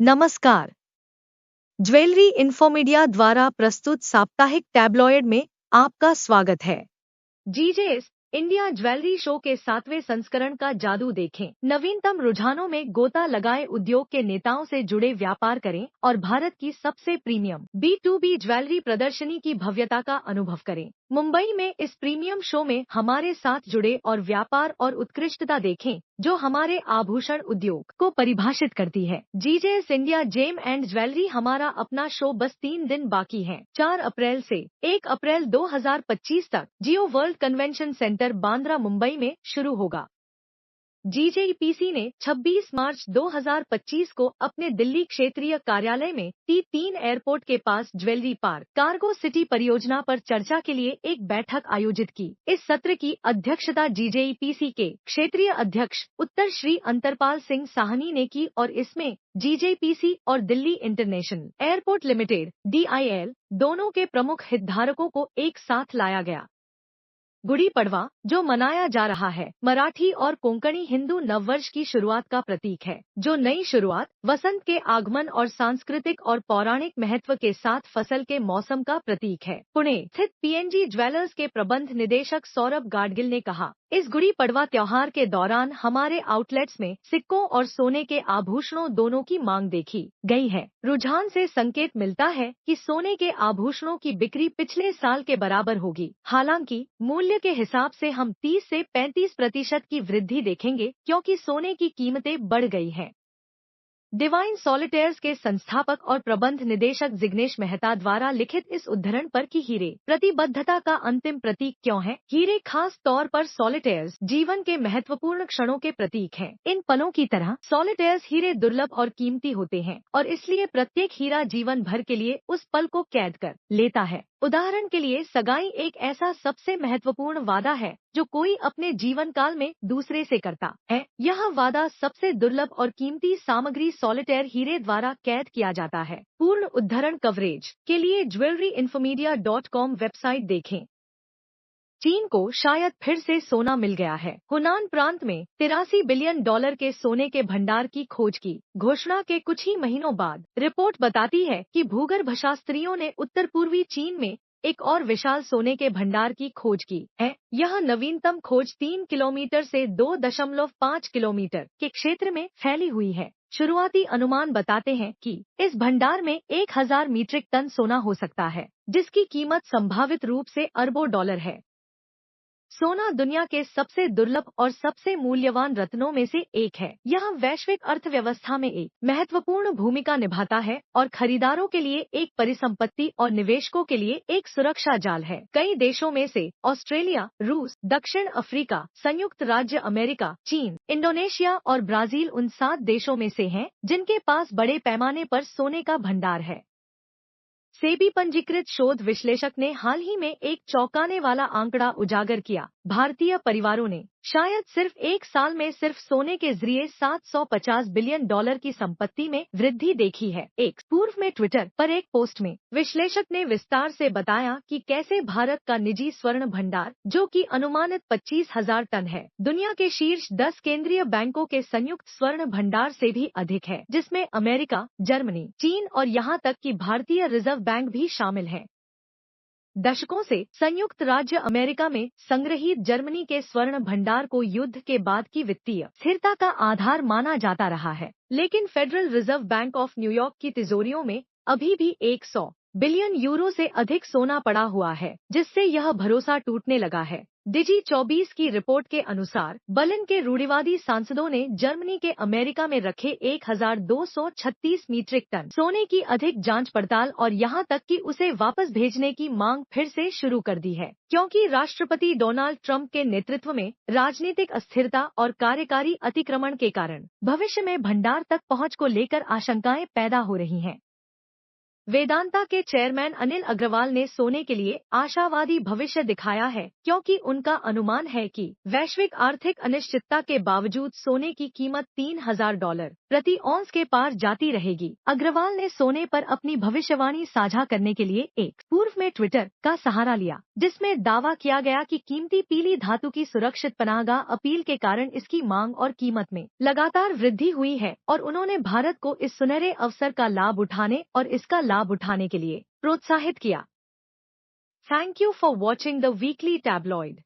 नमस्कार। Jewellery Infomedia द्वारा प्रस्तुत साप्ताहिक टैबलॉयड में आपका स्वागत है। जीजेएस इंडिया ज्वेलरी शो के 7वें संस्करण का जादू देखें। नवीनतम रुझानों में गोता लगाए, उद्योग के नेताओं से जुड़े, व्यापार करें और भारत की सबसे प्रीमियम B2B ज्वेलरी प्रदर्शनी की भव्यता का अनुभव करें। मुंबई में इस प्रीमियम शो में हमारे साथ जुड़े और व्यापार और उत्कृष्टता देखें जो हमारे आभूषण उद्योग को परिभाषित करती है। जीजेएस इंडिया जेम एंड ज्वेलरी हमारा अपना शो बस 3 दिन बाकी है। 4 अप्रैल से 1 अप्रैल 2025 तक Jio World Convention Centre Bandra Mumbai में शुरू होगा। जीजेईपीसी ने 26 मार्च 2025 को अपने दिल्ली क्षेत्रीय कार्यालय में T3 एयरपोर्ट के पास ज्वेलरी पार्क कार्गो सिटी परियोजना पर चर्चा के लिए एक बैठक आयोजित की। इस सत्र की अध्यक्षता जीजेईपीसी के क्षेत्रीय अध्यक्ष उत्तर श्री अंतरपाल सिंह साहनी ने की और इसमें जीजेईपीसी और Delhi international airport limited DIL दोनों के प्रमुख हितधारकों को एक साथ लाया गया। गुड़ी पड़वा, जो मनाया जा रहा है, मराठी और कोंकणी हिंदू नववर्ष की शुरुआत का प्रतीक है, जो नई शुरुआत, वसंत के आगमन और सांस्कृतिक और पौराणिक महत्व के साथ फसल के मौसम का प्रतीक है। पुणे स्थित PNG ज्वेलर्स के प्रबंध निदेशक सौरभ गाडगिल ने कहा, इस गुड़ी पड़वा त्योहार के दौरान हमारे आउटलेट्स में सिक्कों और सोने के आभूषणों दोनों की मांग देखी गई है। रुझान से संकेत मिलता है कि सोने के आभूषणों की बिक्री पिछले साल के बराबर होगी। हालांकि मूल्य के हिसाब से हम 30 से 35% की वृद्धि देखेंगे क्योंकि सोने की कीमतें बढ़ गई हैं। डिवाइन सॉलिटेयर्स के संस्थापक और प्रबंध निदेशक जिग्नेश मेहता द्वारा लिखित इस उद्धरण पर कि हीरे प्रतिबद्धता का अंतिम प्रतीक क्यों है। हीरे खास तौर पर सॉलिटेयर्स जीवन के महत्वपूर्ण क्षणों के प्रतीक हैं। इन पलों की तरह सॉलिटेयर्स हीरे दुर्लभ और कीमती होते हैं और इसलिए प्रत्येक हीरा जीवन भर के लिए उस पल को कैद कर लेता है। उदाहरण के लिए सगाई एक ऐसा सबसे महत्वपूर्ण वादा है जो कोई अपने जीवन काल में दूसरे से करता है। यह वादा सबसे दुर्लभ और कीमती सामग्री सॉलिटेयर हीरे द्वारा कैद किया जाता है। पूर्ण उद्धरण कवरेज के लिए jewelryinfomedia.com वेबसाइट देखें। चीन को शायद फिर से सोना मिल गया है। हुनान प्रांत में $83 बिलियन के सोने के भंडार की खोज की घोषणा के कुछ ही महीनों बाद रिपोर्ट बताती है कि भूगर्भशास्त्रियों ने उत्तर पूर्वी चीन में एक और विशाल सोने के भंडार की खोज की है। यह नवीनतम खोज 3 किलोमीटर से 2.5 किलोमीटर के क्षेत्र में फैली हुई है। शुरुआती अनुमान बताते हैं कि इस भंडार में 1000 मीट्रिक टन सोना हो सकता है, जिसकी कीमत संभावित रूप से अरबों डॉलर है। सोना दुनिया के सबसे दुर्लभ और सबसे मूल्यवान रत्नों में से एक है। यह वैश्विक अर्थव्यवस्था में एक महत्वपूर्ण भूमिका निभाता है और खरीदारों के लिए एक परिसंपत्ति और निवेशकों के लिए एक सुरक्षा जाल है। कई देशों में से ऑस्ट्रेलिया, रूस, दक्षिण अफ्रीका, संयुक्त राज्य अमेरिका, चीन, इंडोनेशिया और ब्राजील उन 7 देशों में से हैं जिनके पास बड़े पैमाने पर सोने का भंडार है। सेबी पंजीकृत शोध विश्लेषक ने हाल ही में एक चौंकाने वाला आंकड़ा उजागर किया। भारतीय परिवारों ने शायद सिर्फ एक साल में सिर्फ सोने के जरिए $750 बिलियन की संपत्ति में वृद्धि देखी है। एक पूर्व में ट्विटर पर एक पोस्ट में विश्लेषक ने विस्तार से बताया कि कैसे भारत का निजी स्वर्ण भंडार, जो कि अनुमानित 25,000 टन है, दुनिया के शीर्ष 10 केंद्रीय बैंकों के संयुक्त स्वर्ण भंडार से भी अधिक है, जिसमें अमेरिका, जर्मनी, चीन और यहाँ तक कि भारतीय रिजर्व बैंक भी शामिल है। दशकों से संयुक्त राज्य अमेरिका में संग्रहीत जर्मनी के स्वर्ण भंडार को युद्ध के बाद की वित्तीय स्थिरता का आधार माना जाता रहा है, लेकिन federal reserve bank of New York की तिजोरियों में अभी भी 100 बिलियन यूरो से अधिक सोना पड़ा हुआ है, जिससे यह भरोसा टूटने लगा है। डिजी 24 की रिपोर्ट के अनुसार बर्लिन के रूढ़िवादी सांसदों ने जर्मनी के अमेरिका में रखे 1236 मीट्रिक टन सोने की अधिक जांच पड़ताल और यहां तक कि उसे वापस भेजने की मांग फिर से शुरू कर दी है, क्योंकि राष्ट्रपति डोनाल्ड ट्रंप के नेतृत्व में राजनीतिक अस्थिरता और कार्यकारी अतिक्रमण के कारण भविष्य में भंडार तक पहुंच को लेकर आशंकाएं पैदा हो रही हैं। वेदांता के चेयरमैन अनिल अग्रवाल ने सोने के लिए आशावादी भविष्य दिखाया है, क्योंकि उनका अनुमान है कि वैश्विक आर्थिक अनिश्चितता के बावजूद सोने की कीमत $3,000 प्रति औंस के पार जाती रहेगी। अग्रवाल ने सोने पर अपनी भविष्यवाणी साझा करने के लिए एक पूर्व में ट्विटर का सहारा लिया, जिसमें दावा किया गया कि कीमती पीली धातु की सुरक्षित पनाहगाह अपील के कारण इसकी मांग और कीमत में लगातार वृद्धि हुई है, और उन्होंने भारत को इस सुनहरे अवसर का लाभ उठाने और इसका लाभ उठाने के लिए प्रोत्साहित किया। Thank you for watching the weekly tabloid.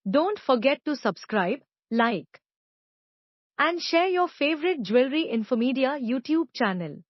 Don't forget to subscribe, like and share your favourite jewellery Infomedia YouTube channel.